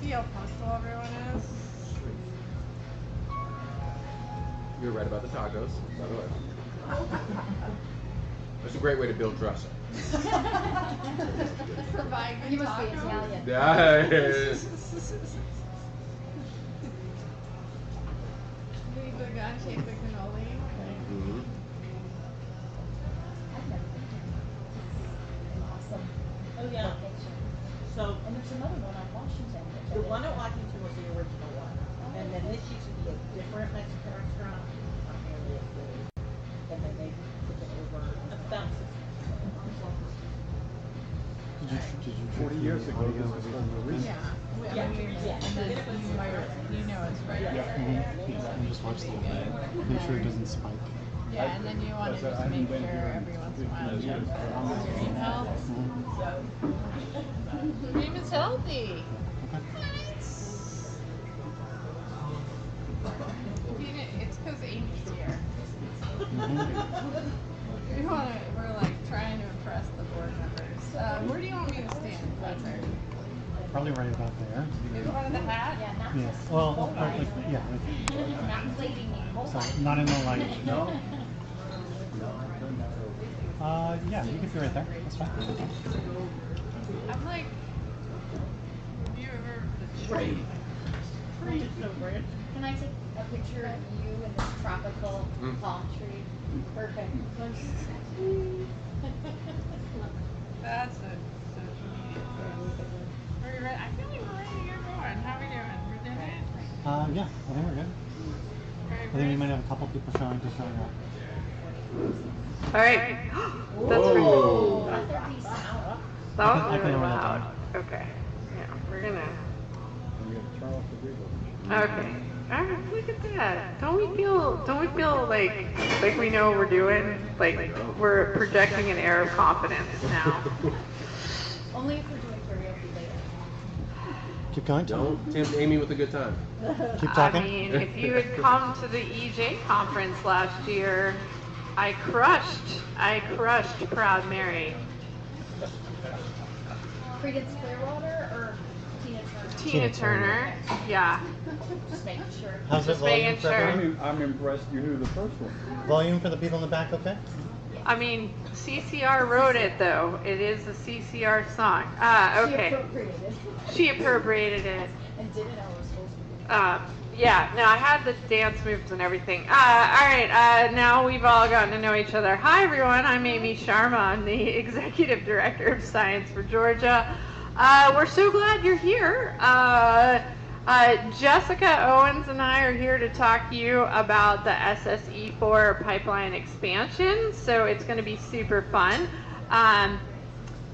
see how postal everyone is? You're right about the tacos, by the way. That's a great way to build trust. Provide good You must be tacos. Italian. Yeah. Need the gun shape the cannoli. Mhm. I've never been there. An awesome Oh yeah. location. So And there's another one on Washington. Which I the didn't one at know. Washington was the original one, and then this used to be a different Mexican restaurant on Area 4, and then they took it over about 6 months ago. Did you 40 years ago, this was one of the reasons. Yeah. Yeah. And then you know it's right there. and just watch the whole thing. Make sure it doesn't spike. Yeah, and then you want to just make sure every once in a while you check your email. Dream is healthy. It's because Amy's here. We're like trying to impress the board members. Where do you want me to stand, Fletcher? Probably right about there. In front of the hat? Yeah, not Yeah. just Well, whole like, life. yeah. Not plating me whole So life. not in the light. No? Yeah, you can be right there. That's fine. I'm like, have you ever Right. It's so rich. Can I take a picture of you in this tropical palm tree? Perfect. That's a social media post. Are you ready? I feel like we're ready to get going. How are we doing? We're doing it? Yeah, I think we're good. I think we might have a couple people showing up. All right. That's pretty Whoa. Let there be sound. That was I can really lower that loud. down. Okay. Yeah, we're gonna. I'm going to turn off the reverb. Okay. All right. Look at that. Don't we feel like we know what we're doing? Like we're projecting an air of confidence now. Only if we're doing karaoke later. Keep going. Don't tempt Amy with a good time. Keep talking. I mean, if you had come to the EJ conference last year, I crushed Proud Mary. Credence Clearwater or Tina Turner? Tina Turner. Yeah. Just making sure. How's it Just making volume for sure. everyone? I'm impressed you knew the first one. Volume for the people in the back, okay? I mean, CCR wrote it though. It is a CCR song. She Okay. appropriated it. She appropriated it. And did it how it was supposed to be. Yeah, no, I had the dance moves and everything. All right, now we've all gotten to know each other. Hi, everyone. I'm Amy Sharma. I'm the Executive Director of Science for Georgia. We're so glad you're here. Jessica Owens and I are here to talk to you about the SSE4 pipeline expansion, so it's going to be super fun.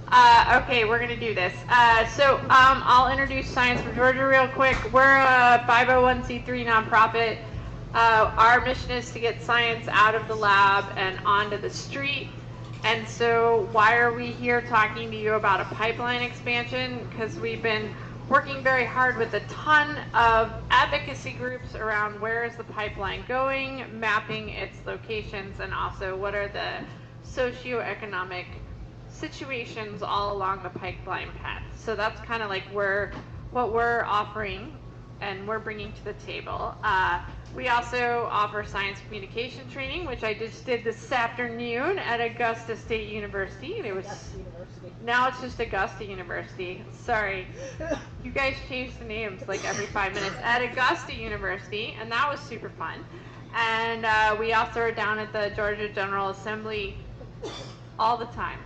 Okay, we're going to do this. I'll introduce Science for Georgia real quick. We're a 501c3 nonprofit. Our mission is to get science out of the lab and onto the street. And so why are we here talking to you about a pipeline expansion? Because we've been working very hard with a ton of advocacy groups around where is the pipeline going, mapping its locations, and also what are the socioeconomic situations all along the pipeline path. So that's kind of like what we're offering and we're bringing to the table. We also offer science communication training, which I just did this afternoon at Augusta State University. And it was now it's just Augusta University. Sorry, you guys changed the names like every 5 minutes at Augusta University, and that was super fun. And we also are down at the Georgia General Assembly all the time,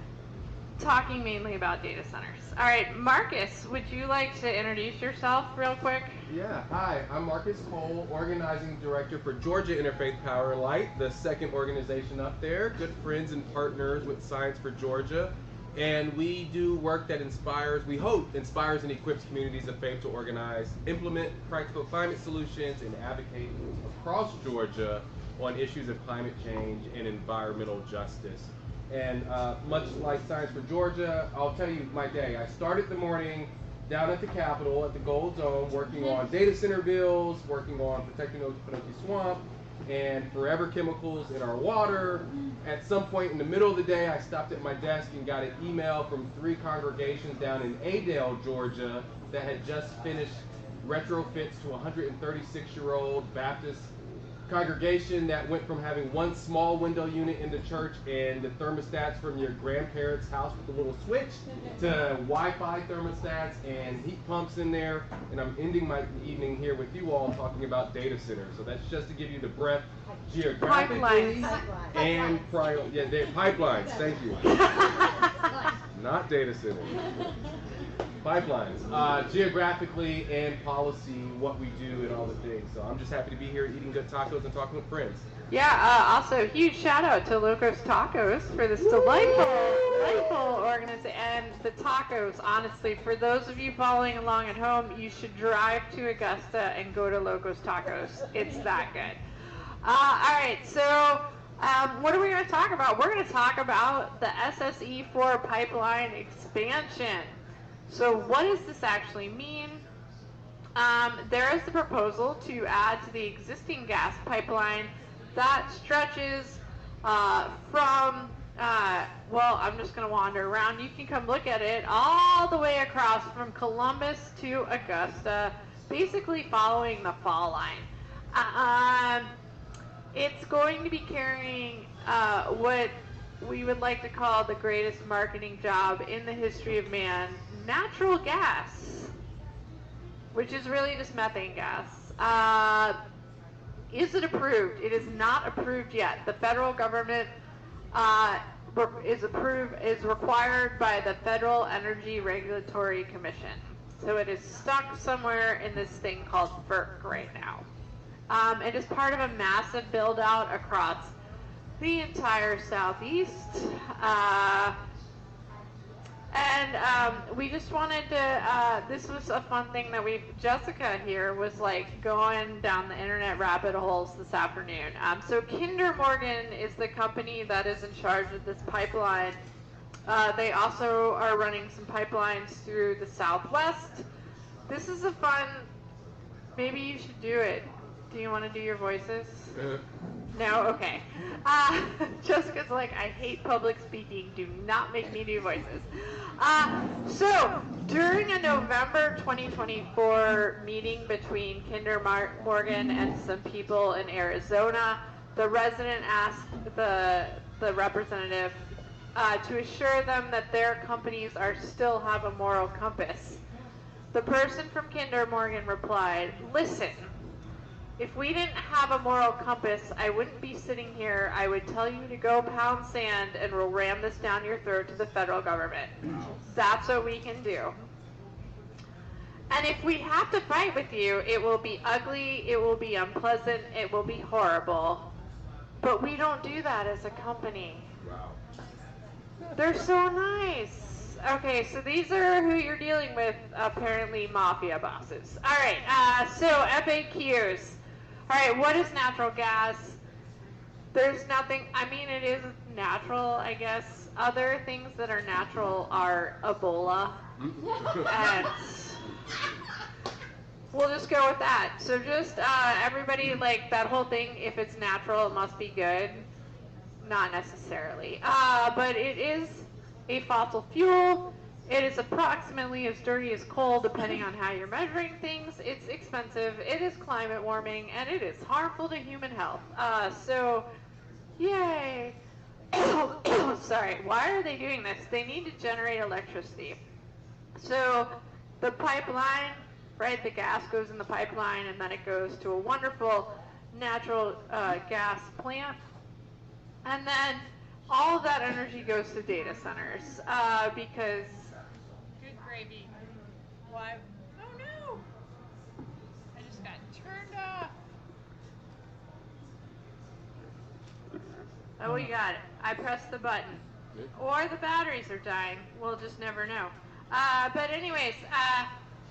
talking mainly about data centers. All right, Marcus, would you like to introduce yourself real quick? Yeah, hi, I'm Marcus Cole, Organizing Director for Georgia Interfaith Power and Light, the second organization up there, good friends and partners with Science for Georgia. And we do work that inspires, we hope, inspires and equips communities of faith to organize, implement practical climate solutions, and advocate across Georgia on issues of climate change and environmental justice. And much like Science for Georgia, I'll tell you my day. I started the morning down at the Capitol at the Gold Dome working on data center bills, working on protecting Okefenokee Swamp, and forever chemicals in our water. At some point in the middle of the day, I stopped at my desk and got an email from 3 congregations down in Adel, Georgia, that had just finished retrofits to a 136-year-old Baptist congregation that went from having one small window unit in the church and the thermostats from your grandparents' house with a little switch to Wi-Fi thermostats and heat pumps in there. And I'm ending my evening here with you all talking about data centers. So that's just to give you the breadth geographically Pipelines. and pipelines. Thank you. Not data centers. Pipelines, geographically and policy, what we do and all the things. So I'm just happy to be here eating good tacos and talking with friends. Yeah, also huge shout out to Locos Tacos for this delightful organization. And the tacos, honestly, for those of you following along at home, you should drive to Augusta and go to Locos Tacos. It's that good. All right, so what are we going to talk about? We're going to talk about the SSE4 pipeline expansion. So what does this actually mean? There is the proposal to add to the existing gas pipeline that stretches from, well, I'm just going to wander around. You can come look at it all the way across from Columbus to Augusta, basically following the fall line. It's going to be carrying what we would like to call the greatest marketing job in the history of man, natural gas, which is really just methane gas. Is it approved? It is not approved yet. The federal government is required by the Federal Energy Regulatory Commission. So it is stuck somewhere in this thing called FERC right now. It is part of a massive build out across the entire Southeast. And we just wanted to, this was a fun thing that Jessica here was like going down the internet rabbit holes this afternoon. So Kinder Morgan is the company that is in charge of this pipeline. They also are running some pipelines through the Southwest. This is a fun, maybe you should do it. Do you want to do your voices? No? Okay. Jessica's like, I hate public speaking. Do not make me do voices. So, during a November 2024 meeting between Kinder Morgan and some people in Arizona, the resident asked the representative to assure them that their companies still have a moral compass. The person from Kinder Morgan replied, listen, if we didn't have a moral compass, I wouldn't be sitting here. I would tell you to go pound sand and we'll ram this down your throat to the federal government. That's what we can do. And if we have to fight with you, it will be ugly, it will be unpleasant, it will be horrible. But we don't do that as a company. Wow. They're so nice. Okay, so these are who you're dealing with, apparently mafia bosses. All right, so FAQs. All right, what is natural gas? There's nothing, I mean, it is natural, I guess. Other things that are natural are Ebola. And we'll just go with that. So just everybody, like that whole thing, if it's natural, it must be good. Not necessarily. But it is a fossil fuel. It is approximately as dirty as coal, depending on how you're measuring things. It's expensive, it is climate warming, and it is harmful to human health. So, yay. Sorry, why are they doing this? They need to generate electricity. So, the pipeline, right, the gas goes in the pipeline, and then it goes to a wonderful natural gas plant. And then all of that energy goes to data centers, because... Good gravy. Why? Oh no! I just got turned off. Oh, we got it. I pressed the button. Or the batteries are dying. We'll just never know. But anyways,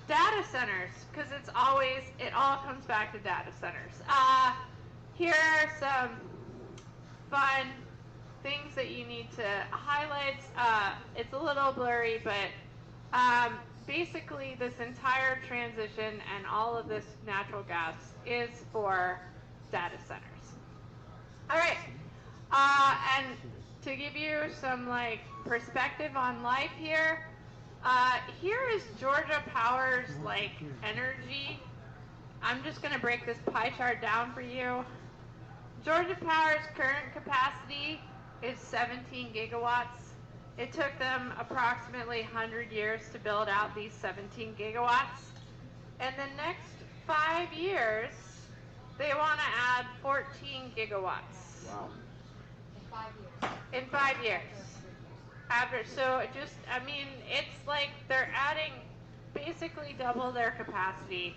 data centers, because it all comes back to data centers. Here are some fun things that you need to highlight. It's a little blurry, but basically this entire transition and all of this natural gas is for data centers. All right, and to give you some like perspective on life here, here is Georgia Power's like energy I'm just going to break this pie chart down for you. Georgia Power's current capacity is 17 gigawatts. It took them approximately 100 years to build out these 17 gigawatts. In the next 5 years, they want to add 14 gigawatts. Wow. In 5 years. In 5 years. It's like they're adding basically double their capacity.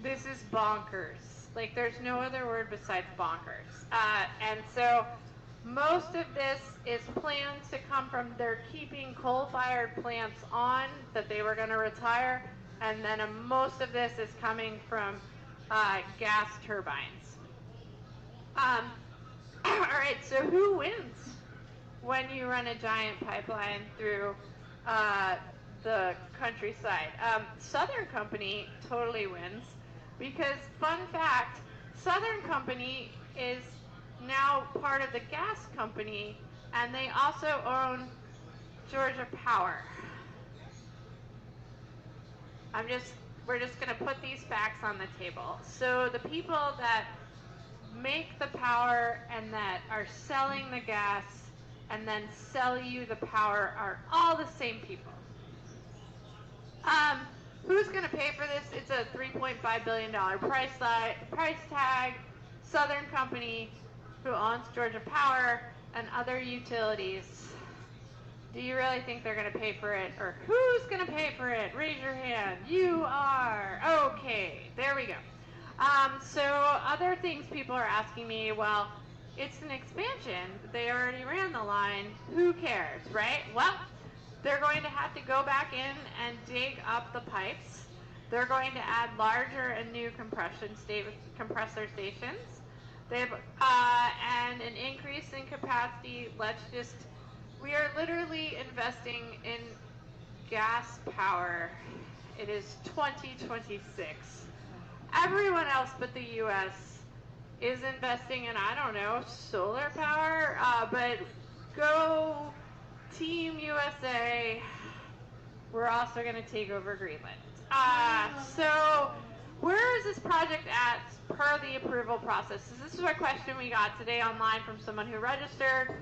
This is bonkers. Like, there's no other word besides bonkers. And so most of this is planned to come from they're keeping coal-fired plants on that they were going to retire, and then most of this is coming from gas turbines. All right, so who wins when you run a giant pipeline through the countryside? Southern Company totally wins because, fun fact, Southern Company is now part of the gas company, and they also own Georgia Power. We're just going to put these facts on the table. So the people that make the power and that are selling the gas and then sell you the power are all the same people. Who's going to pay for this? It's a $3.5 billion price tag. Southern Company, who owns Georgia Power and other utilities. Do you really think they're going to pay for it? Or who's going to pay for it? Raise your hand. You are. Okay, there we go. So other things people are asking me, well, it's an expansion. They already ran the line. Who cares, right? Well, they're going to have to go back in and dig up the pipes. They're going to add larger and new compressor stations. They have and an increase in capacity. We are literally investing in gas power. It is 2026. Everyone else but the U.S. is investing in, I don't know, solar power, but go Team USA. We're also going to take over Greenland. So where is this project at per the approval process? So this is a question we got today online from someone who registered.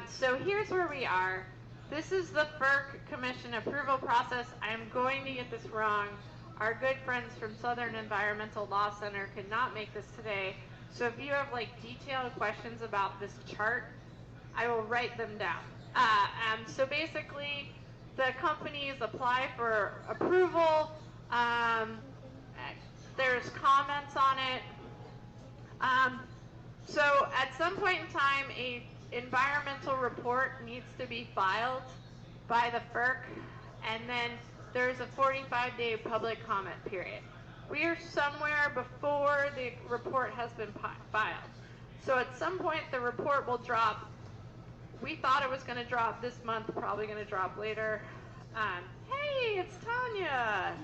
So here's where we are. This is the FERC Commission approval process. I'm going to get this wrong. Our good friends from Southern Environmental Law Center could not make this today. So if you have like detailed questions about this chart, I will write them down. So basically, the companies apply for approval. There's comments on it. So at some point in time, a environmental report needs to be filed by the FERC, and then there's a 45-day public comment period. We are somewhere before the report has been filed. So at some point, the report will drop. We thought it was going to drop this month, probably going to drop later. Hey, it's Tanya.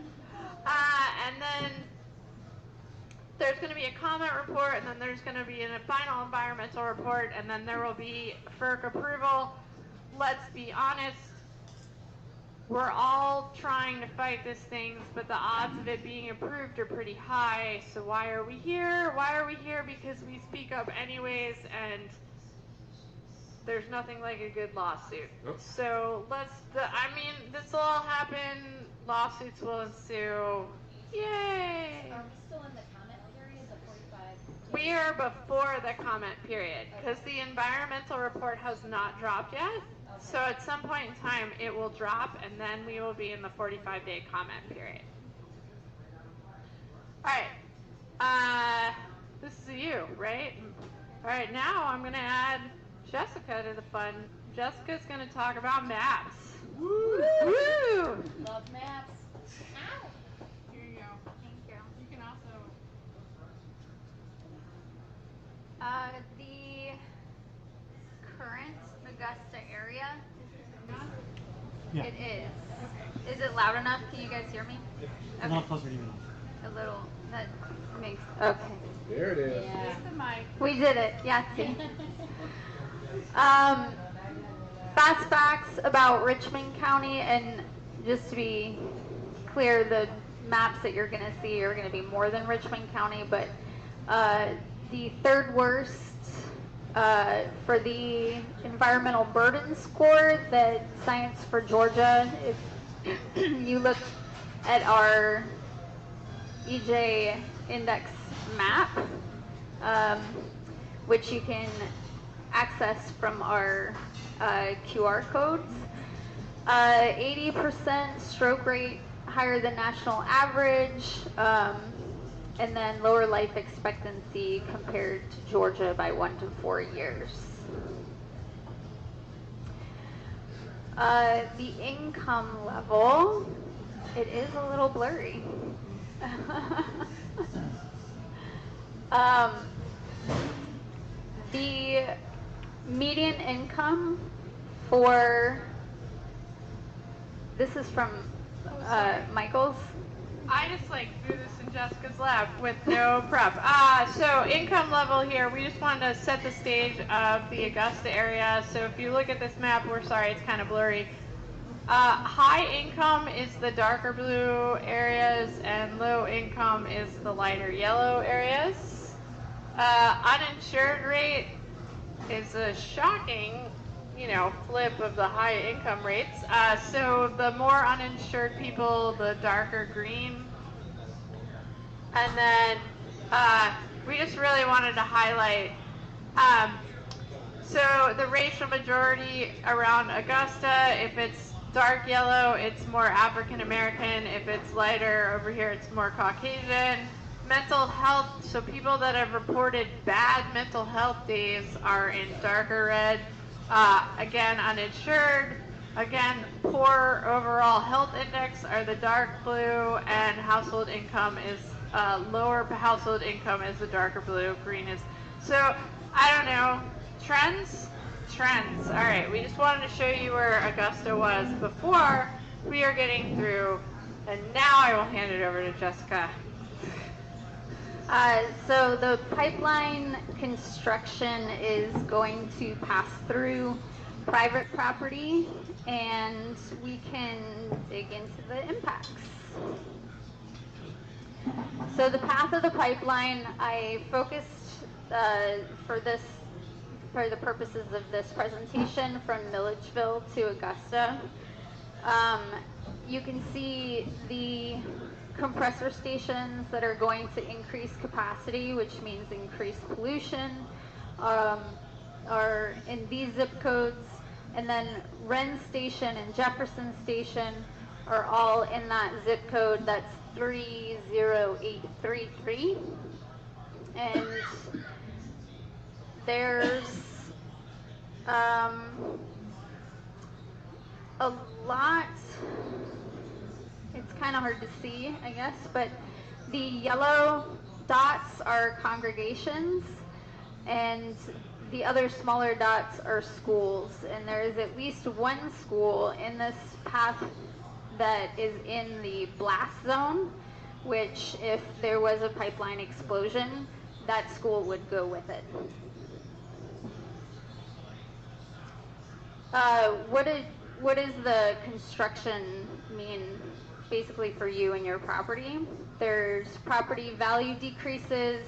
And then there's going to be a comment report, and then there's going to be a final environmental report, and then there will be FERC approval. Let's be honest, we're all trying to fight these things, but the odds of it being approved are pretty high. So why are we here? Why are we here? Because we speak up anyways, and there's nothing like a good lawsuit. Yep. So this will all happen. Lawsuits will ensue. Yay! Are we still in the comment period, the 45? We are before the comment period because the environmental report has not dropped yet. Okay. So at some point in time, it will drop, and then we will be in the 45-day comment period. All right. This is you, right? All right, now I'm going to add Jessica to the fun. Jessica's going to talk about maps. Woo! Woo! Love maps. Ow! Here you go. Thank you. You can also. The current Augusta area, Yeah. it is. Is it loud enough? Can you guys hear me? A little closer to you. A little. That makes. Okay. There it is. Yeah. Use the mic. We did it. Yeah. See. Fast facts about Richmond County, and just to be clear, the maps that you're going to see are going to be more than Richmond County, but the third worst for the environmental burden score that Science for Georgia, if you look at our EJ index map, which you can access from our QR codes, 80% stroke rate higher than national average, and then lower life expectancy compared to Georgia by 1 to 4 years. The income level, it is a little blurry. The median income for, this is from Michael's. I just like threw this in Jessica's lap with no prep. So income level here, we just wanted to set the stage of the Augusta area. So if you look at this map, we're sorry, it's kind of blurry. High income is the darker blue areas, and low income is the lighter yellow areas. Uninsured rate is a shocking, flip of the high income rates. So the more uninsured people, the darker green. And then we just really wanted to highlight, so the racial majority around Augusta, if it's dark yellow, it's more African American. If it's lighter over here, it's more Caucasian. Mental health, so people that have reported bad mental health days are in darker red. Again, uninsured. Again, poor overall health index are the dark blue, and household income is lower household income is the darker blue. Green is, so I don't know, trends. All right, we just wanted to show you where Augusta was before we are getting through, and now I will hand it over to Jessica. So the pipeline construction is going to pass through private property, and we can dig into the impacts. So the path of the pipeline, I focused for the purposes of this presentation from Milledgeville to Augusta. You can see the compressor stations that are going to increase capacity, which means increased pollution, are in these zip codes, and then Wren Station and Jefferson Station are all in that zip code. That's 30833, and there's a lot. It's kind of hard to see, I guess, but the yellow dots are congregations, and the other smaller dots are schools. And there is at least one school in this path that is in the blast zone, which if there was a pipeline explosion, that school would go with it. What does the construction mean basically for you and your property? There's property value decreases,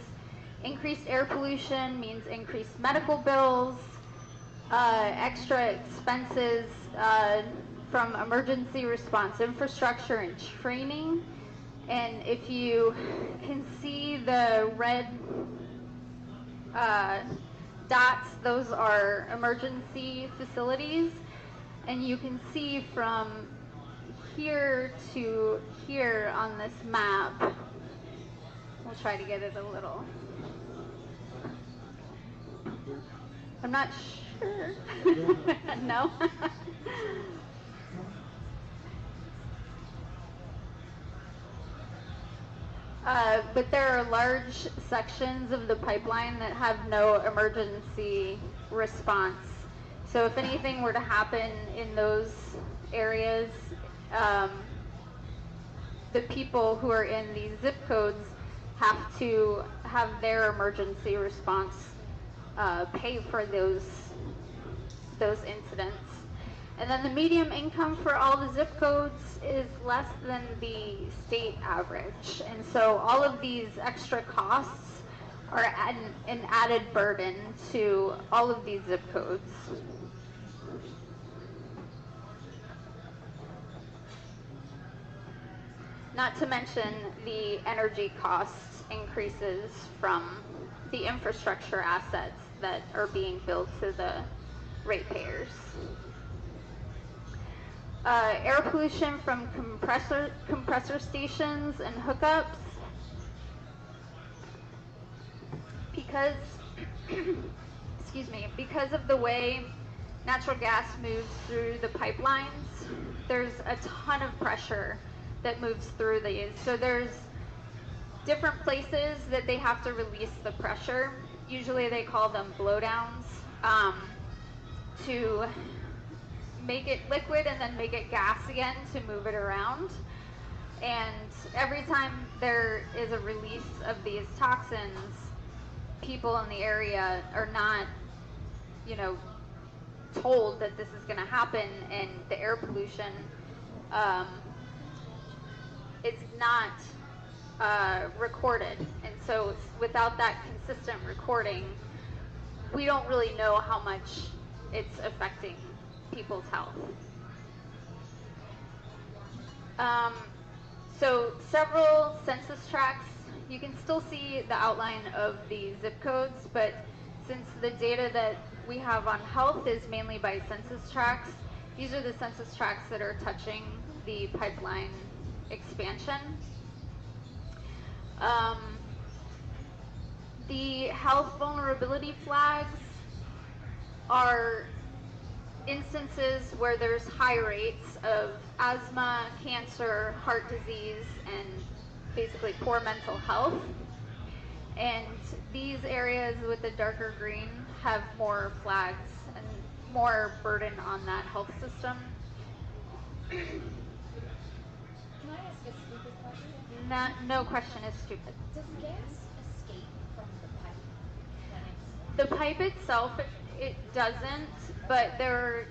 increased air pollution means increased medical bills, extra expenses from emergency response infrastructure and training. And if you can see the red dots, those are emergency facilities. And you can see from here to here on this map, we'll try to get it a little, I'm not sure. No? But there are large sections of the pipeline that have no emergency response. So if anything were to happen in those areas, the people who are in these zip codes have to have their emergency response pay for those incidents. And then the medium income for all the zip codes is less than the state average. And so all of these extra costs are an added burden to all of these zip codes. Not to mention the energy costs increases from the infrastructure assets that are being billed to the ratepayers. Air pollution from compressor stations and hookups. Because, excuse me, because of the way natural gas moves through the pipelines, there's a ton of pressure that moves through these. So there's different places that they have to release the pressure. Usually they call them blowdowns, to make it liquid and then make it gas again to move it around. And every time there is a release of these toxins, people in the area are not, told that this is going to happen, and the air pollution is not recorded. And so without that consistent recording, we don't really know how much it's affecting people's health. So several census tracts, you can still see the outline of the zip codes, but since the data that we have on health is mainly by census tracts, these are the census tracts that are touching the pipeline expansion. The health vulnerability flags are instances where there's high rates of asthma, cancer, heart disease, and basically poor mental health. And these areas with the darker green have more flags and more burden on that health system. Can I ask a stupid question? No question is stupid. Does gas escape from the pipe when it's... The pipe itself, it doesn't, but there are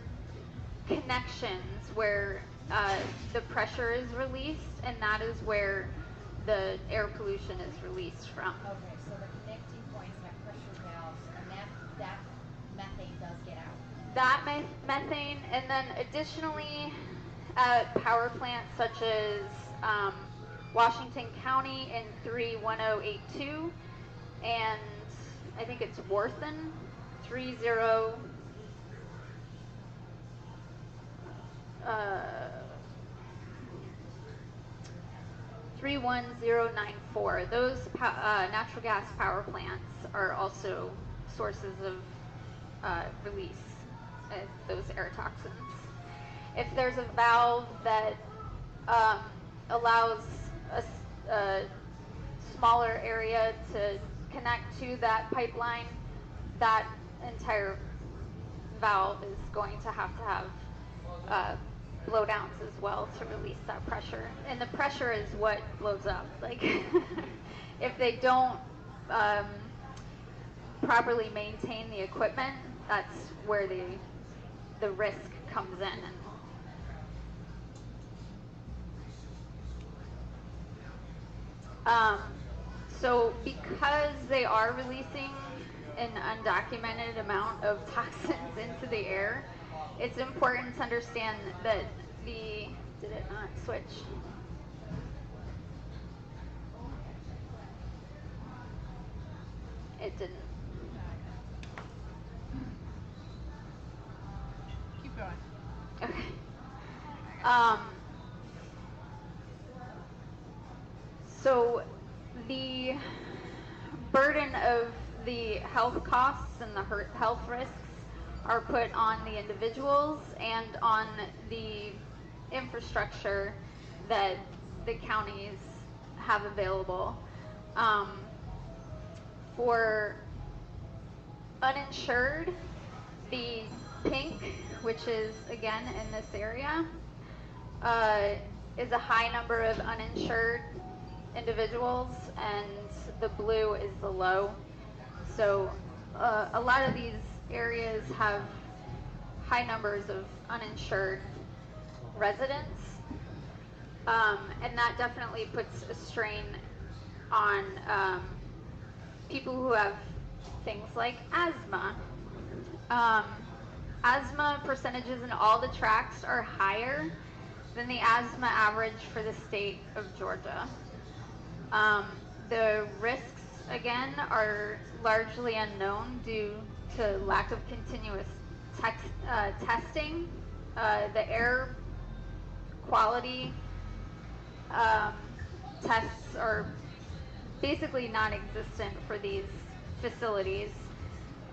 connections where the pressure is released, and that is where the air pollution is released from. Okay, so the connecting points have pressure valves, and that methane does get out. That methane, and then additionally, power plants such as Washington County in 31082, and I think it's Worthen 31094. Those natural gas power plants are also sources of release of those air toxins. If there's a valve that allows a smaller area to connect to that pipeline, that entire valve is going to have blowdowns as well to release that pressure. And the pressure is what blows up. Like, if they don't properly maintain the equipment, that's where the risk comes in. So because they are releasing an undocumented amount of toxins into the air, it's important to understand that did it not switch? It didn't. Keep going. Okay. So the burden of the health costs and the health risks are put on the individuals and on the infrastructure that the counties have available. For uninsured, the pink, which is again in this area, is a high number of uninsured individuals, and the blue is the low. So a lot of these areas have high numbers of uninsured residents. And that definitely puts a strain on people who have things like asthma. Asthma percentages in all the tracts are higher than the asthma average for the state of Georgia. The risks, again, are largely unknown due to lack of continuous testing. The air quality tests are basically non-existent for these facilities.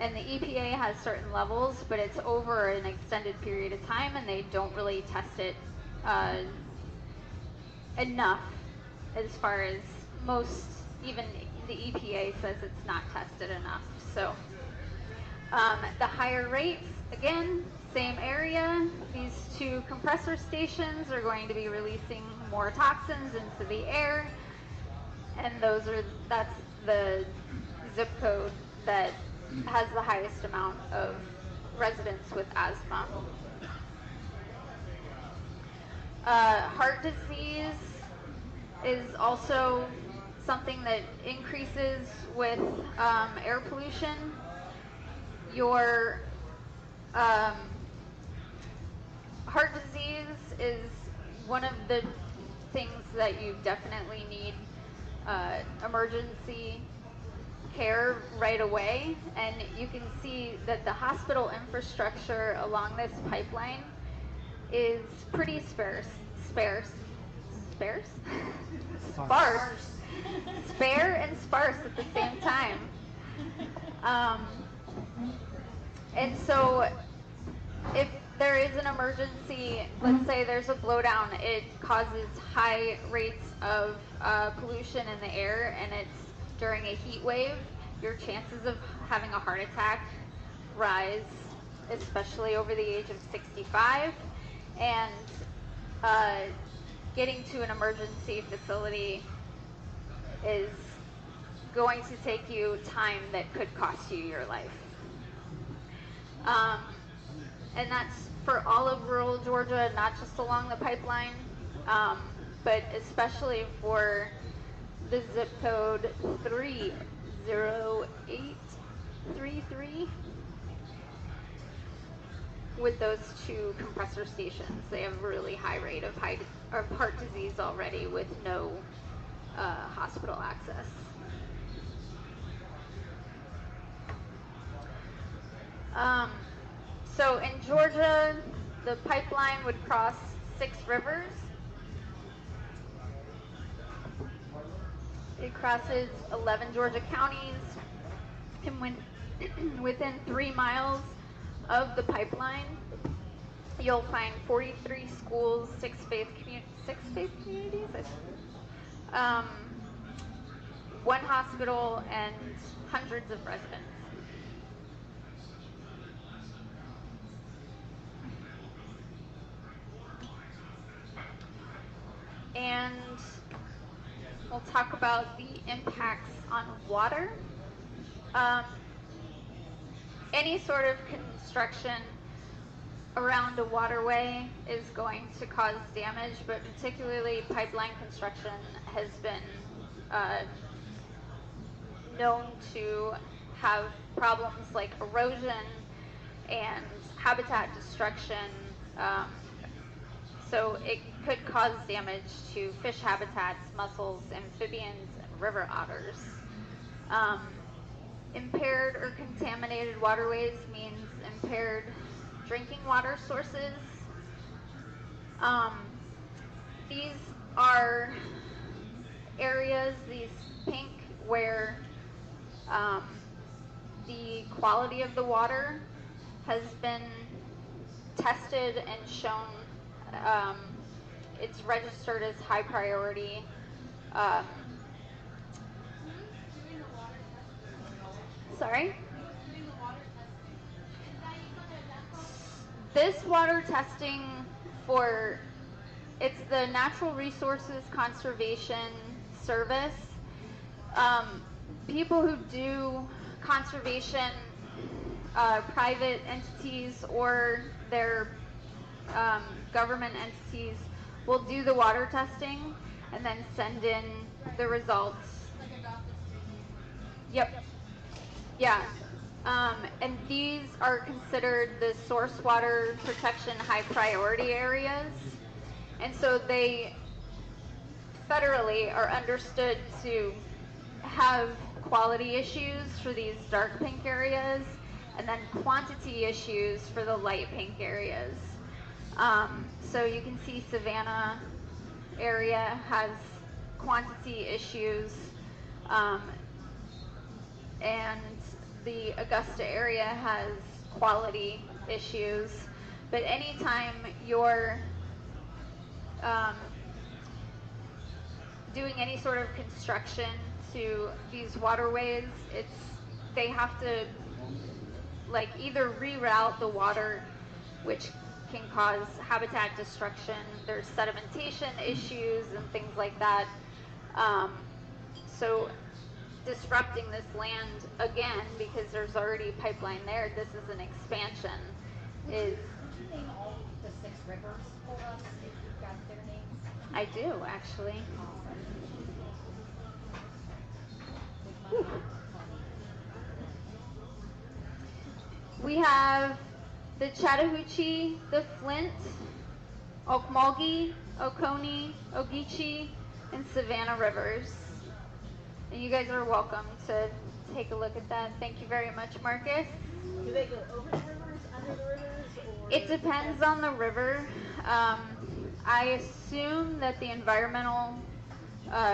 And the EPA has certain levels, but it's over an extended period of time, and they don't really test it enough, as far as most, even the EPA says it's not tested enough. So the higher rates, again, same area. These two compressor stations are going to be releasing more toxins into the air, and that's the zip code that has the highest amount of residents with asthma. Heart disease is also something that increases with air pollution. Your heart disease is one of the things that you definitely need emergency care right away, and you can see that the hospital infrastructure along this pipeline is pretty sparse. Spare and sparse at the same time. And so if there is an emergency, let's say there's a blowdown, it causes high rates of pollution in the air, and it's during a heat wave, your chances of having a heart attack rise, especially over the age of 65. And getting to an emergency facility is going to take you time that could cost you your life. And that's for all of rural Georgia, not just along the pipeline, but especially for the zip code 30833 with those two compressor stations. They have a really high rate of heart disease already with no hospital access. So in Georgia, the pipeline would cross 6 rivers. It crosses 11 Georgia counties, and when within 3 miles of the pipeline, you'll find 43 schools, 6 faith communities, 1 hospital, and hundreds of residents. And we'll talk about the impacts on water. Any sort of construction around a waterway is going to cause damage, but particularly pipeline construction has been known to have problems like erosion and habitat destruction. So it could cause damage to fish habitats, mussels, amphibians, and river otters. Impaired or contaminated waterways means impaired drinking water sources. These are areas, these pink, where the quality of the water has been tested and shown it's registered as high priority. Sorry? This water testing it's the Natural Resources Conservation Service. People who do conservation private entities or their government entities will do the water testing and then send in the results. Yep. Yeah. And these are considered the source water protection high priority areas. And so they federally are understood to have quality issues for these dark pink areas and then quantity issues for the light pink areas. So you can see Savannah area has quantity issues, and the Augusta area has quality issues. But anytime you're doing any sort of construction to these waterways, they have to like either reroute the water, which can cause habitat destruction. There's sedimentation issues and things like that. So disrupting this land again, because there's already a pipeline there, this is an expansion, is... Could you name all the 6 rivers for us if you've got their names? I do, actually. We have the Chattahoochee, the Flint, Okmulgee, Oconee, Ogeechee, and Savannah rivers. And you guys are welcome to take a look at that. Thank you very much, Marcus. Do they go over the rivers, under the rivers, or? It depends on the river. I assume that the environmental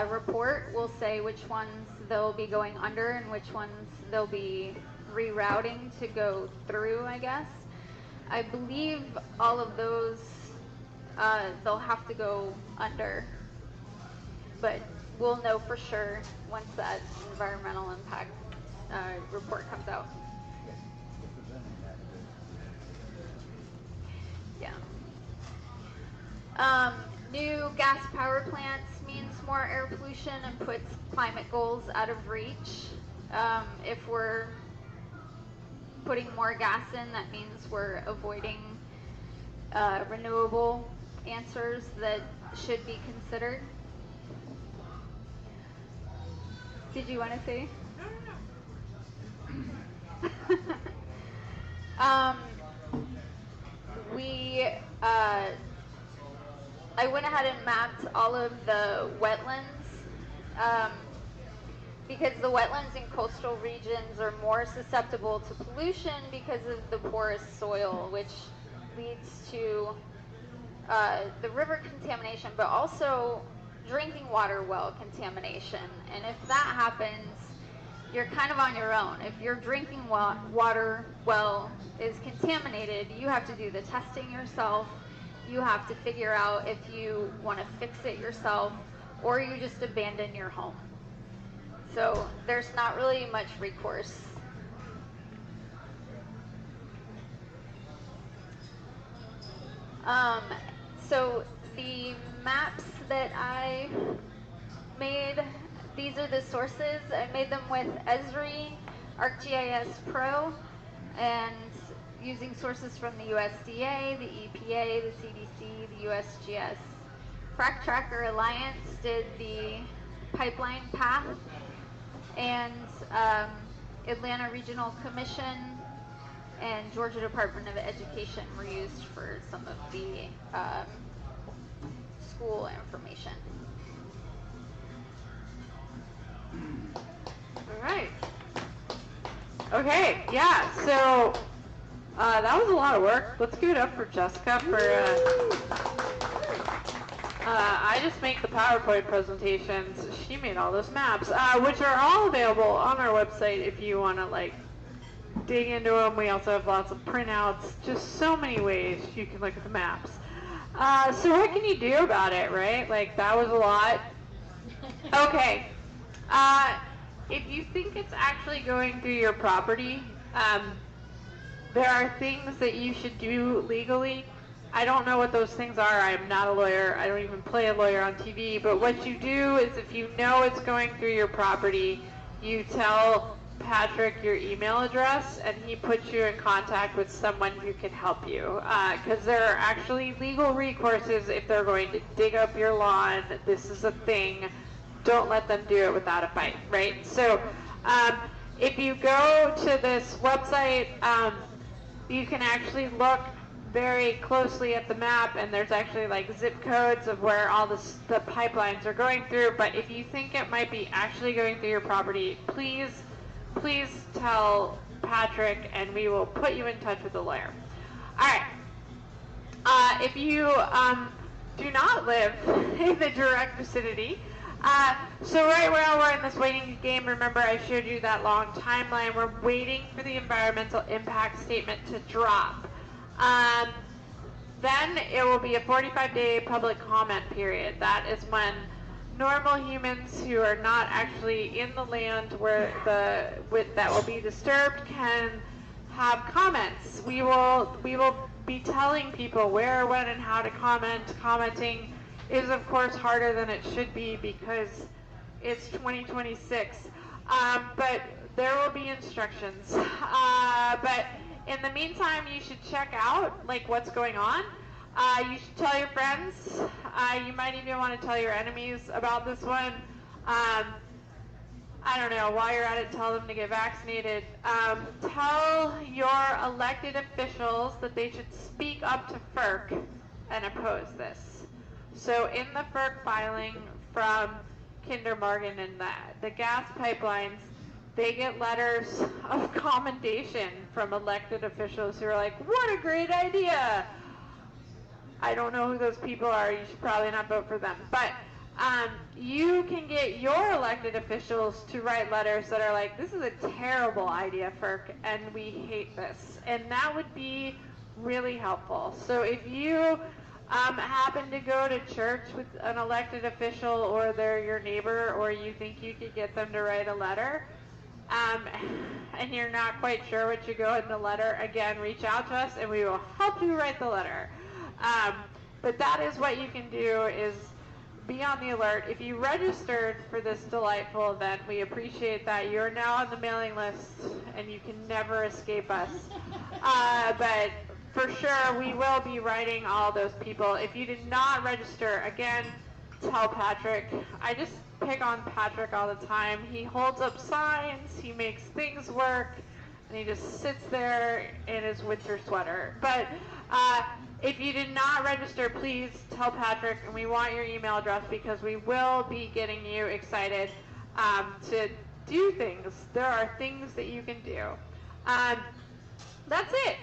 report will say which ones they'll be going under and which ones they'll be rerouting to go through, I guess. I believe all of those they'll have to go under, but we'll know for sure once that environmental impact report comes out. Yeah. New gas power plants means more air pollution and puts climate goals out of reach. If we're putting more gas in, that means we're avoiding renewable answers that should be considered. Did you want to say? I went ahead and mapped all of the wetlands because the wetlands in coastal regions are more susceptible to pollution because of the porous soil, which leads to the river contamination, but also drinking water well contamination. And if that happens, you're kind of on your own. If your drinking water well is contaminated, you have to do the testing yourself. You have to figure out if you want to fix it yourself or you just abandon your home. So there's not really much recourse. So the maps that I made, these are the sources. I made them with Esri, ArcGIS Pro, and using sources from the USDA, the EPA, the CDC, the USGS. Frac Tracker Alliance did the pipeline path, and Atlanta Regional Commission and Georgia Department of Education were used for some of the school information. All right. Okay, yeah, so that was a lot of work. Let's give it up for Jessica for, I just make the PowerPoint presentations. She made all those maps, which are all available on our website if you want to, like, dig into them. We also have lots of printouts, just so many ways you can look at the maps. So what can you do about it, right? Like, that was a lot. Okay. If you think it's actually going through your property, there are things that you should do legally. I don't know what those things are. I am not a lawyer. I don't even play a lawyer on TV. But what you do is if you know it's going through your property, you tell Patrick your email address, and he puts you in contact with someone who can help you. Because there are actually legal recourses if they're going to dig up your lawn. This is a thing. Don't let them do it without a fight, right? So if you go to this website, you can actually look very closely at the map, and there's actually like zip codes of where all the pipelines are going through. But if you think it might be actually going through your property, please tell Patrick, and we will put you in touch with a lawyer. All right. If you do not live in the direct vicinity, so right now we're in this waiting game. Remember, I showed you that long timeline. We're waiting for the environmental impact statement to drop. Then it will be a 45-day public comment period. That is when normal humans who are not actually in the land where that will be disturbed can have comments. We will be telling people where, when, and how to comment. Commenting is of course harder than it should be because it's 2026. But there will be instructions. But in the meantime, you should check out like what's going on. You should tell your friends. You might even want to tell your enemies about this one. I don't know, while you're at it, tell them to get vaccinated. Tell your elected officials that they should speak up to FERC and oppose this. So in the FERC filing from Kinder Morgan and the gas pipelines, they get letters of commendation from elected officials who are like, what a great idea. I don't know who those people are. You should probably not vote for them. But you can get your elected officials to write letters that are like, this is a terrible idea, FERC, and we hate this. And that would be really helpful. So if you happen to go to church with an elected official, or they're your neighbor, or you think you could get them to write a letter, and you're not quite sure what should go in the letter, again, reach out to us and we will help you write the letter. But that is what you can do, is be on the alert. If you registered for this delightful event, we appreciate that. You're now on the mailing list and you can never escape us. But for sure, we will be writing all those people. If you did not register, again, tell Patrick. I just pick on Patrick all the time. He holds up signs, he makes things work, and he just sits there in his winter sweater. But if you did not register, please tell Patrick, and we want your email address because we will be getting you excited to do things. There are things that you can do. That's it.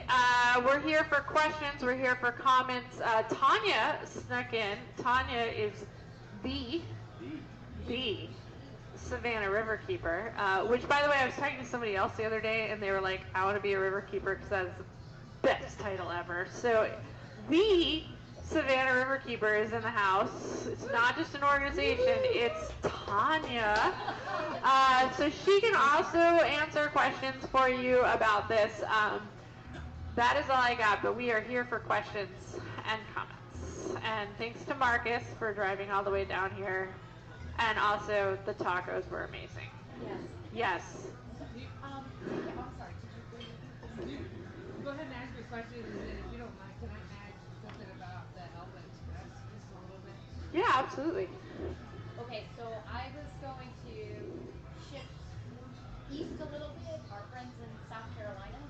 We're here for questions. We're here for comments. Tanya snuck in. Tanya is the Savannah River Keeper, which, by the way, I was talking to somebody else the other day, and they were like, I want to be a river keeper because that is the best title ever. So the Savannah River Keeper is in the house. It's not just an organization, it's Tanya. So she can also answer questions for you about this. That is all I got, but we are here for questions and comments. And thanks to Marcus for driving all the way down here. And also, the tacos were amazing. Yes. Yes. I'm sorry, did you Go ahead and ask your question, and then if you don't mind, can I add something about the Elba Express just a little bit? Yeah, absolutely. Okay, so I was going to shift east a little bit, our friends in South Carolina.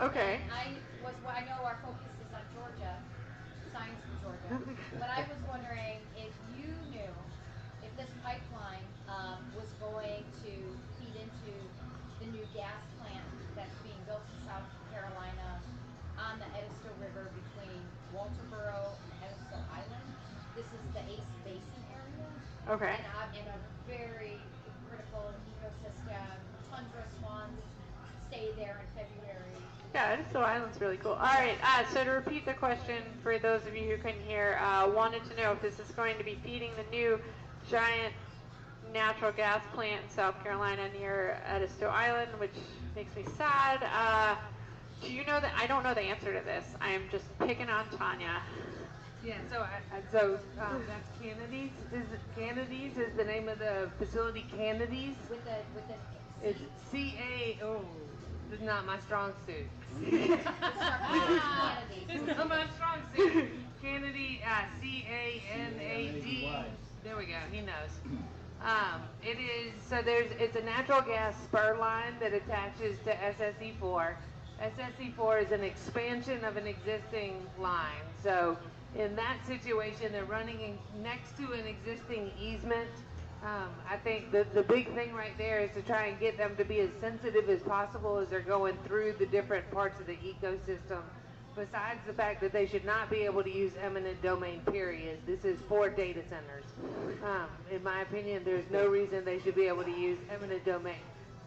Okay. And I know our focus is on Georgia, science for Georgia, but I was wondering if you knew if this pipeline was going to feed into the new gas plant that's being built in South Carolina on the Edisto River between Walterboro and Edisto Island. This is the Ace Basin area. Okay. And in a very critical ecosystem. Tundra swans stay there in February. Yeah, Edisto Island's really cool. All right, so to repeat the question for those of you who couldn't hear, wanted to know if this is going to be feeding the new giant natural gas plant in South Carolina near Edisto Island, which makes me sad. Do you know that? I don't know the answer to this. I am just picking on Tanya. Yeah, so that's Kennedy's. Kennedy's is the name of the facility. Kennedy's. With the It's CA. Oh, this is not my strong suit. Kennedy. It's not my strong suit. Kennedy, CANAD. There we go. He knows. It is it's a natural gas spur line that attaches to SSE4. SSE4 is an expansion of an existing line. So in that situation, they're running next to an existing easement. I think the big thing right there is to try and get them to be as sensitive as possible as they're going through the different parts of the ecosystem. Besides the fact that they should not be able to use eminent domain, period. This is for data centers. In my opinion, there's no reason they should be able to use eminent domain.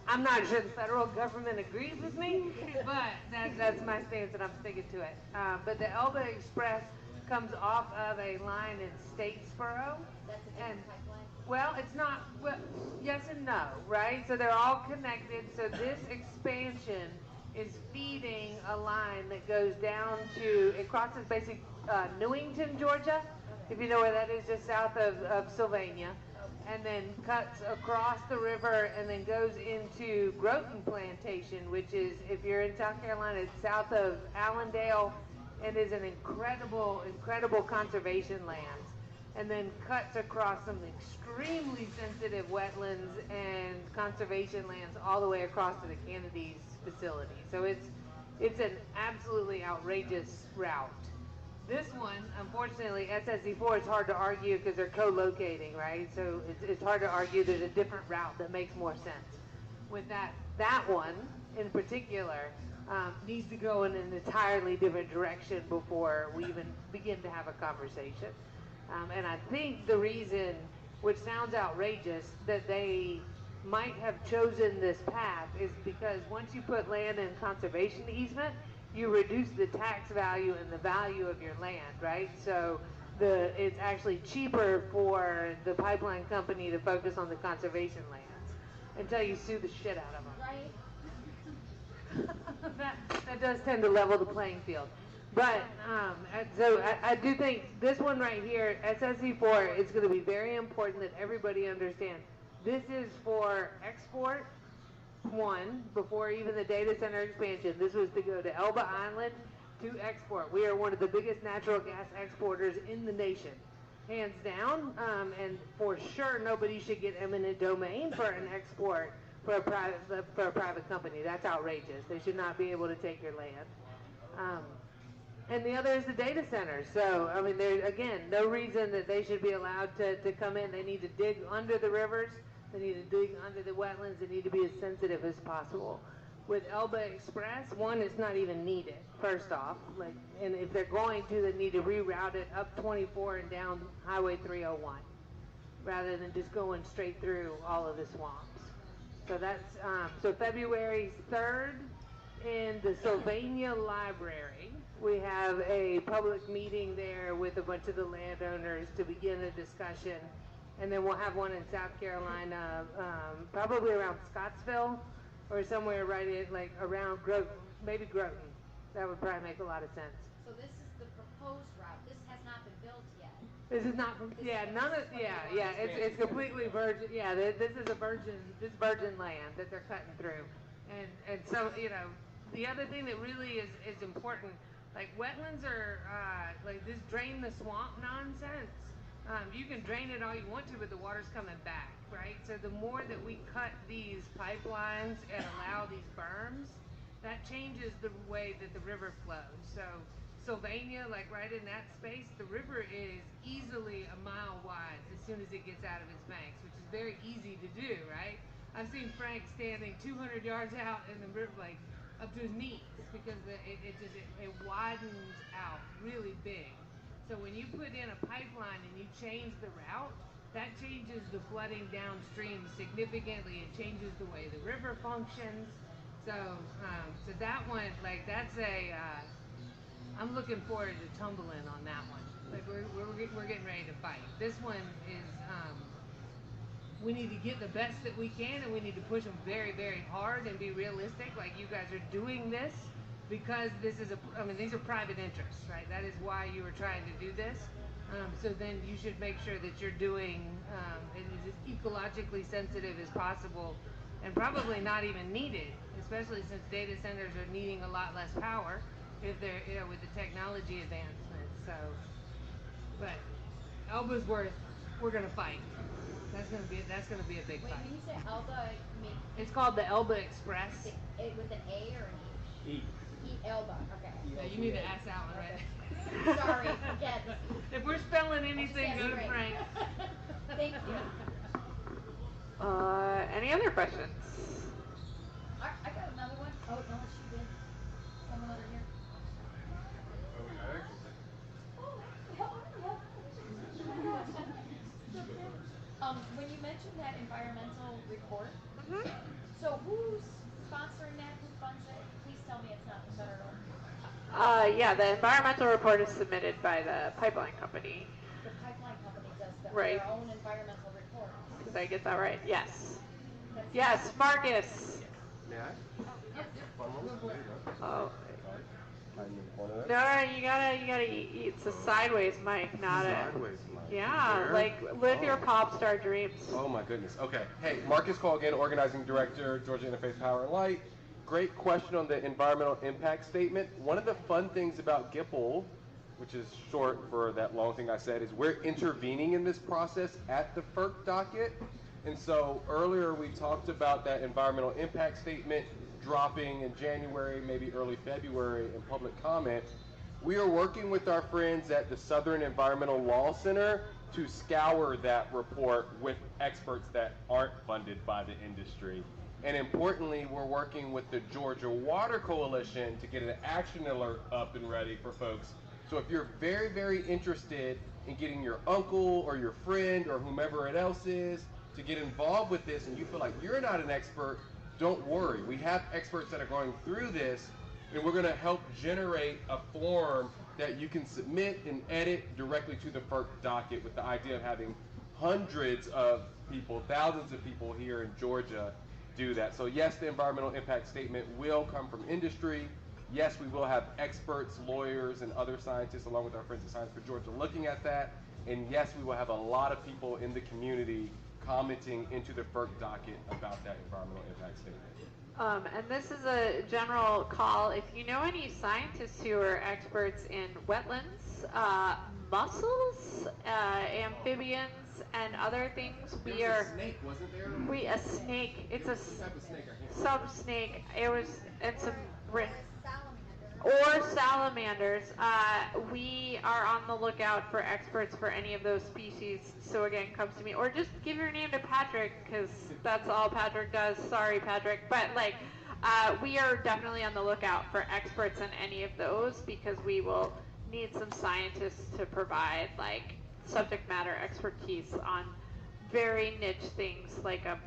I'm not sure the federal government agrees with me, but that's my stance and I'm sticking to it. But the Elba Express comes off of a line in Statesboro. That's a different pipeline. Well, it's not, well, yes and no, right? So they're all connected. So this expansion is feeding a line that goes down to, it crosses basically Newington, Georgia, if you know where that is, just south of Sylvania, and then cuts across the river and then goes into Groton Plantation, which is, if you're in South Carolina, it's south of Allendale, and is an incredible, incredible conservation lands, and then cuts across some extremely sensitive wetlands and conservation lands all the way across to the Kennedy's facility. So it's an absolutely outrageous route. This one, unfortunately, SSE4 is hard to argue because they're co-locating, right? So it's hard to argue there's a different route that makes more sense. With that one in particular needs to go in an entirely different direction before we even begin to have a conversation. And I think the reason, which sounds outrageous, that they might have chosen this path is because once you put land in conservation easement, you reduce the tax value and the value of your land, right? So it's actually cheaper for the pipeline company to focus on the conservation lands until you sue the shit out of them. Right. that does tend to level the playing field. But so I do think this one right here, SSE4, is going to be very important that everybody understand. This is for export, one, before even the data center expansion. This was to go to Elba Island to export. We are one of the biggest natural gas exporters in the nation, hands down. And for sure, nobody should get eminent domain for an export for a private company. That's outrageous. They should not be able to take your land. And the other is the data center. So, I mean, there's, again, no reason that they should be allowed to come in. They need to dig under the rivers. They need to dig under the wetlands. They need to be as sensitive as possible. With Elba Express, one, it's not even needed, first off. And if they're going to, they need to reroute it up 24 and down Highway 301, rather than just going straight through all of the swamps. So that's, so February 3rd in the Sylvania Library, we have a public meeting there with a bunch of the landowners to begin a discussion. And then we'll have one in South Carolina, probably around Scottsville or somewhere right in, like around Groton, maybe Groton. That would probably make a lot of sense. So this is the proposed route. This has not been built yet. This is not, it's completely virgin, this is virgin land that they're cutting through. And so, you know, the other thing that really is important, like wetlands are, like this drain the swamp nonsense. You can drain it all you want to, but the water's coming back, right? So the more that we cut these pipelines and allow these berms, that changes the way that the river flows. So Sylvania, like right in that space, the river is easily a mile wide as soon as it gets out of its banks, which is very easy to do, right? I've seen Frank standing 200 yards out in the river, like up to his knees, because it widens out really big. So when you put in a pipeline and you change the route, that changes the flooding downstream significantly. It changes the way the river functions. So, so that one, like that's I'm looking forward to tumbling on that one. Like we're getting ready to fight. This one is, we need to get the best that we can, and we need to push them very, very hard and be realistic. Like you guys are doing this because this is these are private interests, right? That is why you were trying to do this. So then you should make sure that you're doing it is as ecologically sensitive as possible and probably not even needed, especially since data centers are needing a lot less power if they're, with the technology advancements. So, but Elba's we're gonna fight. That's gonna be a big Wait, fight. when you say Elba, you mean It's called the Elba Express. with an A or an E? E. Elba, okay. Yeah, you need to ask that one, right? Sorry, forget. If we're spelling anything, go to Frank. Thank you. Any other questions? I got another one. Oh, no, she did. Someone over here. When you mentioned that environmental report, so who's sponsoring that? Who funds it? Please tell me it's not the federal. Yeah, the environmental report is submitted by the pipeline company. The pipeline company does Right. their own environmental report. Did I get that right? Yes. That's Yes, Marcus. May I? Yes. One moment. There you go. Oh. I'm in the corner. No, you gotta eat. It's a sideways mic, not a. Sideways, Mike. Yeah, Where? like live your pop star dreams. Oh my goodness. Okay. Hey, Marcus Colgan, Organizing Director, Georgia Interfaith Power and Light. Great question on the environmental impact statement. One of the fun things about GIPL, which is short for that long thing I said, is we're intervening in this process at the FERC docket. And so earlier we talked about that environmental impact statement dropping in January, maybe early February in public comment. We are working with our friends at the Southern Environmental Law Center to scour that report with experts that aren't funded by the industry. And importantly, we're working with the Georgia Water Coalition to get an action alert up and ready for folks. So if you're very, very interested in getting your uncle or your friend or whomever it else is to get involved with this and you feel like you're not an expert, don't worry. We have experts that are going through this, and we're going to help generate a form that you can submit and edit directly to the FERC docket with the idea of having hundreds of people, thousands of people here in Georgia do that. So yes, the environmental impact statement will come from industry. Yes, we will have experts, lawyers, and other scientists along with our friends at Science for Georgia looking at that. And yes, we will have a lot of people in the community commenting into the FERC docket about that environmental impact statement. And this is a general call. If you know any scientists who are experts in wetlands, mussels, amphibians, and other things, we are. A snake, wasn't there? A snake. It's a type of snake. some snake. It was. It's a. Or a salamander. Or salamanders. We are on the lookout for experts for any of those species. So again, comes to me, or just give your name to Patrick, because that's all Patrick does. Sorry, Patrick, but like, we are definitely on the lookout for experts in any of those, because we will need some scientists to provide like subject matter expertise on very niche things, like a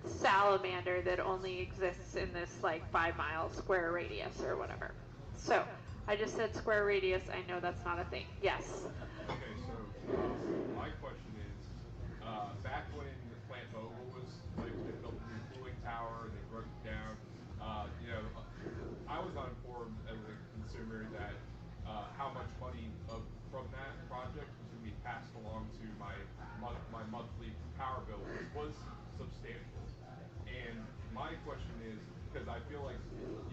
salamander that only exists in this like 5 mile square radius or whatever. So I just said square radius. I know that's not a thing. Yes. Okay, so my question is, back when the plant Vogel was like they built a new cooling tower and they broke it down, I was not informed as a consumer that how much money from that project was going to be passed along to my monthly power bill was substantial. And my question is, because I feel like,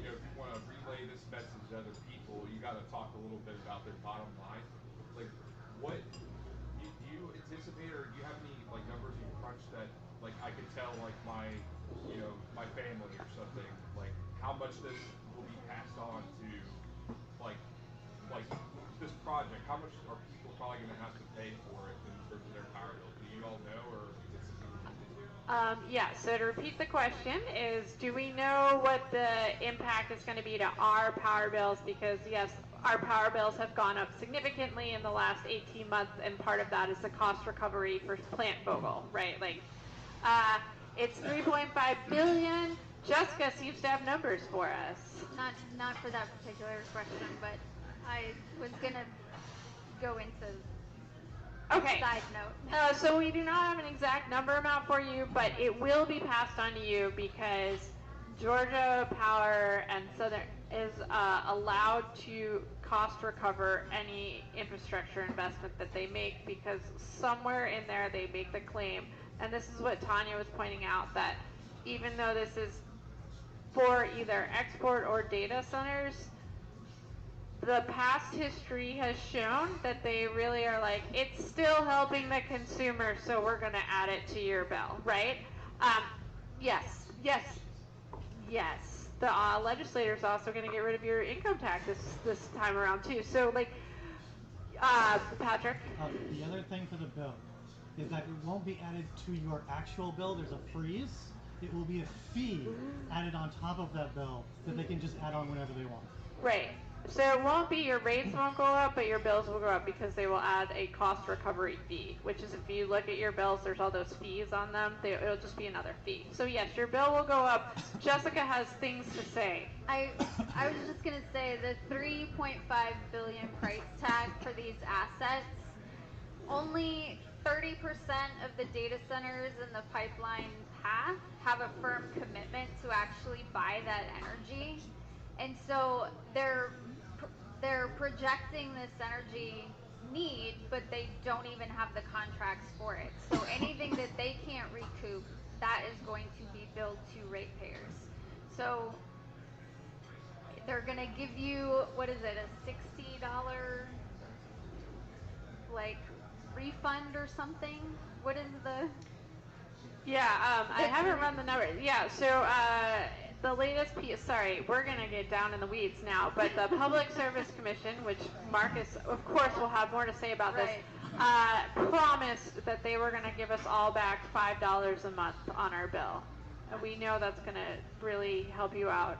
if you want to relay this message to other people, you got to talk a little bit about their bottom line. Like, what do you anticipate, or do you have any like numbers you can crunch that, like, I could tell like my family or something, like how much this will be passed on to, like this project? How much are people probably going to have to pay for it in terms of their power bill? Do you all know, or is it something we can do? Yeah, so to repeat the question is, do we know what the impact is going to be to our power bills? Because yes, our power bills have gone up significantly in the last 18 months, and part of that is the cost recovery for Plant Vogel, right? Like, it's 3.5 billion. Jessica seems to have numbers for us. Not for that particular question, but I was gonna go into Okay. side note. So we do not have an exact number amount for you, but it will be passed on to you because Georgia Power and Southern is allowed to cost recover any infrastructure investment that they make, because somewhere in there they make the claim, and this is what Tanya was pointing out, that even though this is for either export or data centers, the past history has shown that they really are like, it's still helping the consumer, so we're going to add it to your bill, right? Yes. The legislator's also going to get rid of your income tax this time around too. So like, Patrick? The other thing for the bill is that it won't be added to your actual bill. There's a freeze. It will be a fee added on top of that bill that they can just add on whenever they want. Right. So it won't be, your rates won't go up, but your bills will go up because they will add a cost recovery fee, which is, if you look at your bills, there's all those fees on them. It'll just be another fee. So yes, your bill will go up. Jessica has things to say. I was just going to say the $3.5 billion price tag for these assets, only 30% of the data centers in the pipeline path have a firm commitment to actually buy that energy. And so they're projecting this energy need, but they don't even have the contracts for it. So anything that they can't recoup, that is going to be billed to ratepayers. So they're going to give you, what is it, a $60 like refund or something? What is the... Yeah, I haven't run the numbers. Yeah, so the latest piece, sorry, we're going to get down in the weeds now, but the Public Service Commission, which Marcus, of course, will have more to say about this, promised that they were going to give us all back $5 a month on our bill. And we know that's going to really help you out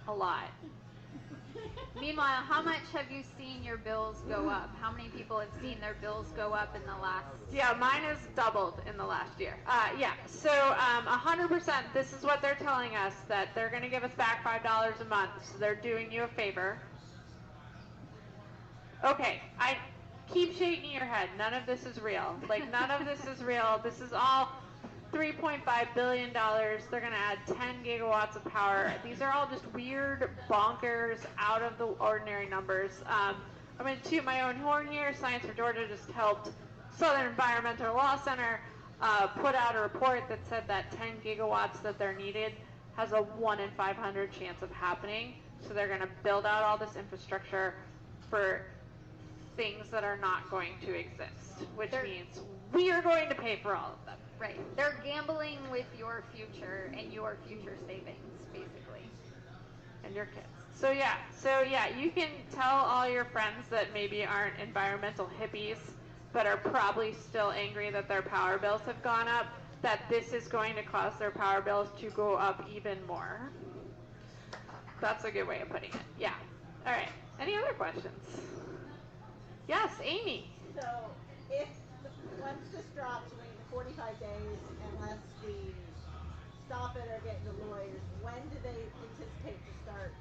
a lot. Meanwhile, how much have you seen your bills go up? How many people have seen their bills go up in the last... Yeah, mine has doubled in the last year. So 100%, this is what they're telling us, that they're going to give us back $5 a month, so they're doing you a favor. Okay, I keep shaking your head. None of this is real. Like, none of this is real. This is all $3.5 billion. They're going to add 10 gigawatts of power. These are all just weird, bonkers, out of the ordinary numbers. I'm going to toot my own horn here. Science for Georgia just helped Southern Environmental Law Center put out a report that said that 10 gigawatts that they're needed has a 1 in 500 chance of happening. So they're going to build out all this infrastructure for things that are not going to exist, which means we are going to pay for all of them. Right. They're gambling with your future and your future savings, basically. And your kids. So yeah, you can tell all your friends that maybe aren't environmental hippies, but are probably still angry that their power bills have gone up, that this is going to cause their power bills to go up even more. That's a good way of putting it. Yeah. All right. Any other questions? Yes, Amy. So if once this drops within 45 days, unless we stop it or get the lawyers, when do they anticipate to start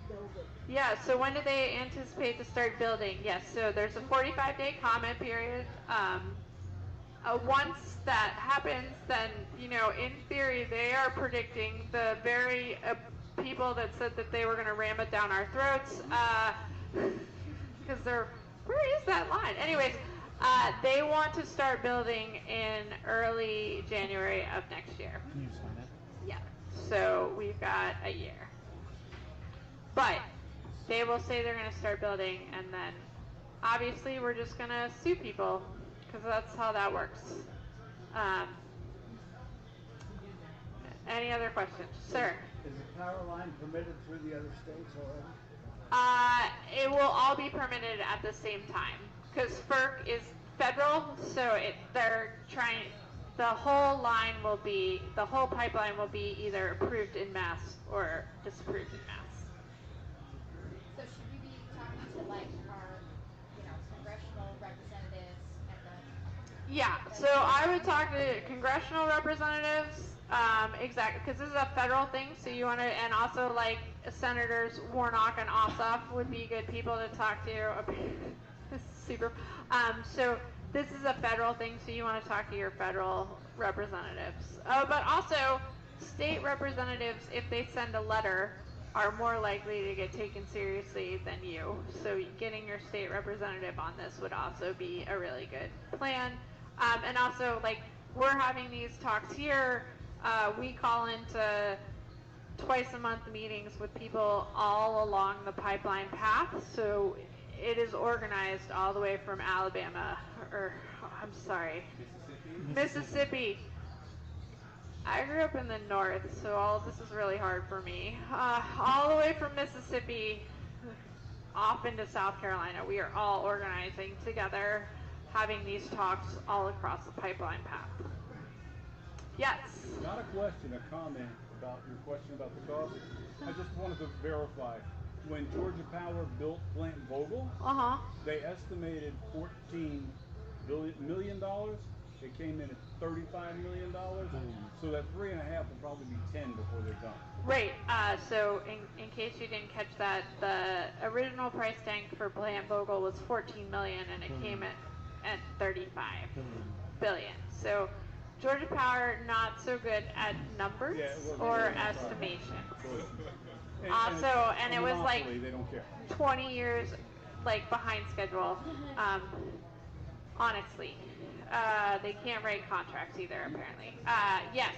building? Yeah, so when do they anticipate to start building? Yes, so there's a 45-day comment period. Once that happens, then, in theory, they are predicting the very people that said that they were going to ram it down our throats, because where is that line? Anyways, they want to start building in early January of next year. Can you sign it? Yeah, so we've got a year. But they will say they're going to start building, and then obviously we're just going to sue people, because that's how that works. Any other questions? Sir? Is the power line permitted through the other states already? It will all be permitted at the same time, because FERC is federal, so they're trying, the whole pipeline will be either approved en masse or disapproved en masse. So should we be talking to our, congressional representatives at the... Yeah, so I would talk to congressional representatives, exactly, because this is a federal thing, so you want to, and also Senators Warnock and Ossoff would be good people to talk to. This is super. So this is a federal thing, so you want to talk to your federal representatives. But also, state representatives, if they send a letter, are more likely to get taken seriously than you. So getting your state representative on this would also be a really good plan. And also, we're having these talks here. We call into twice a month meetings with people all along the pipeline path. So it is organized all the way from Alabama, or I'm sorry, Mississippi. I grew up in the north, so all of this is really hard for me. All the way from Mississippi off into South Carolina, we are all organizing together, having these talks all across the pipeline path. Yes? Not a question, a comment about your question about the cost. I just wanted to verify. When Georgia Power built Plant Vogel, they estimated $14 million. It came in at $35 million. So that 3.5 will probably be 10 before they're done. Right. So in case you didn't catch that, the original price tag for Plant Vogel was $14 million, and it came at $35 billion. So Georgia Power not so good at numbers or estimation. And it was like they don't care. 20 years like behind schedule. Honestly, they can't write contracts either. Apparently, yes.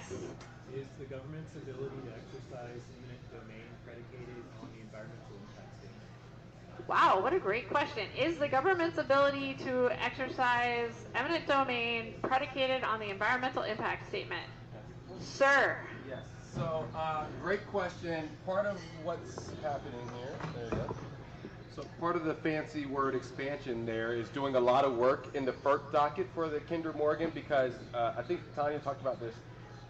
Is the government's ability to exercise eminent domain predicated on the environmental impact statement? Wow, what a great question. Is the government's ability to exercise eminent domain predicated on the environmental impact statement? Sir. Yes. So, great question. Part of what's happening here, there you go. So part of the fancy word expansion there is doing a lot of work in the FERC docket for the Kinder Morgan, because I think Tanya talked about this.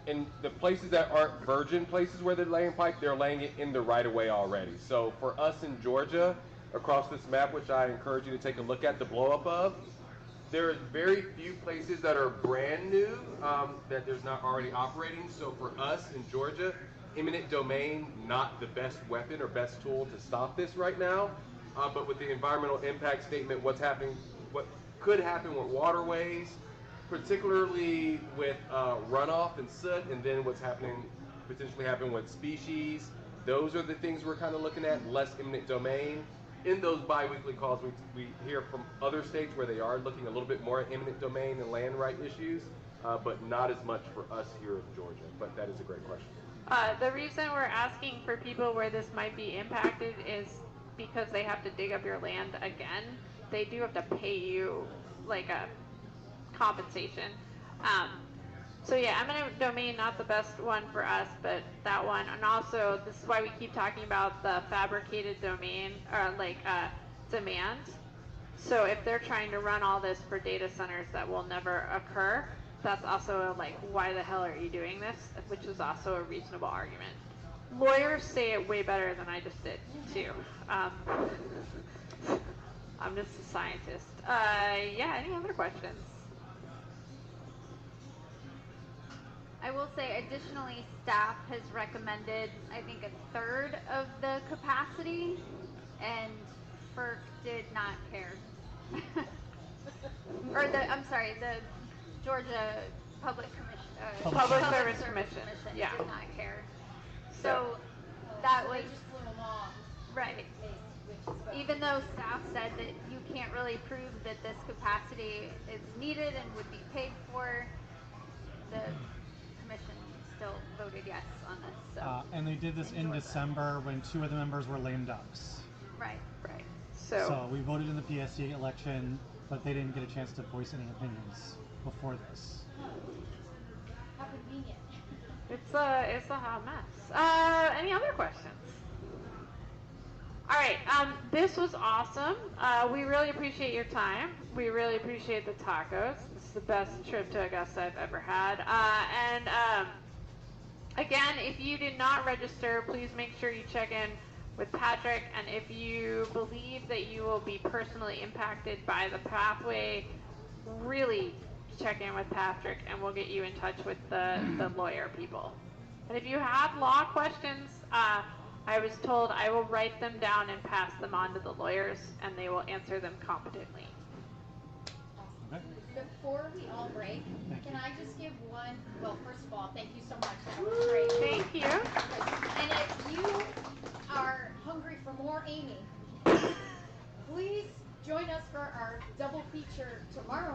In the places that aren't virgin places where they're laying pipe, they're laying it in the right-of-way already. So for us in Georgia, across this map, which I encourage you to take a look at the blow-up of, there is very few places that are brand new that there's not already operating. So for us in Georgia, eminent domain, not the best weapon or best tool to stop this right now. But with the environmental impact statement, what's happening, what could happen with waterways, particularly with runoff and soot, and then what's happening, potentially happening with species, those are the things we're kind of looking at, less eminent domain. In those bi-weekly calls, we hear from other states where they are looking a little bit more at eminent domain and land right issues, but not as much for us here in Georgia. But that is a great question. The reason we're asking for people where this might be impacted is because they have to dig up your land again. They do have to pay you like a compensation. So yeah, eminent domain, not the best one for us, but that one. And also, this is why we keep talking about the fabricated domain, or demand. So if they're trying to run all this for data centers that will never occur, that's also like, why the hell are you doing this? Which is also a reasonable argument. Lawyers say it way better than I just did, too. I'm just a scientist. Yeah, any other questions? I will say, additionally, staff has recommended, I think, 1/3 of the capacity, and FERC did not care. Or the Georgia Public Service Commission. Yeah. Did not care. So that was they just went along. right. Even though staff said that you can't really prove that this capacity is needed and would be paid for, the commission still voted yes on this. So. And they did this in December when 2 of the members were lame ducks. Right. So we voted in the PSD election, but they didn't get a chance to voice any opinions before this. How convenient. It's a hot mess. Any other questions? All right, this was awesome. We really appreciate your time. We really appreciate the tacos. This is the best trip to Augusta I've ever had. Again, if you did not register, please make sure you check in with Patrick. And if you believe that you will be personally impacted by the pathway, really check in with Patrick, and we'll get you in touch with the lawyer people. And if you have law questions, I was told I will write them down and pass them on to the lawyers, and they will answer them competently. Okay. Before we all break, can I just give one? Well, first of all, thank you so much. That was great. Thank you. And if you are hungry for more Amy, please join us for our double feature tomorrow.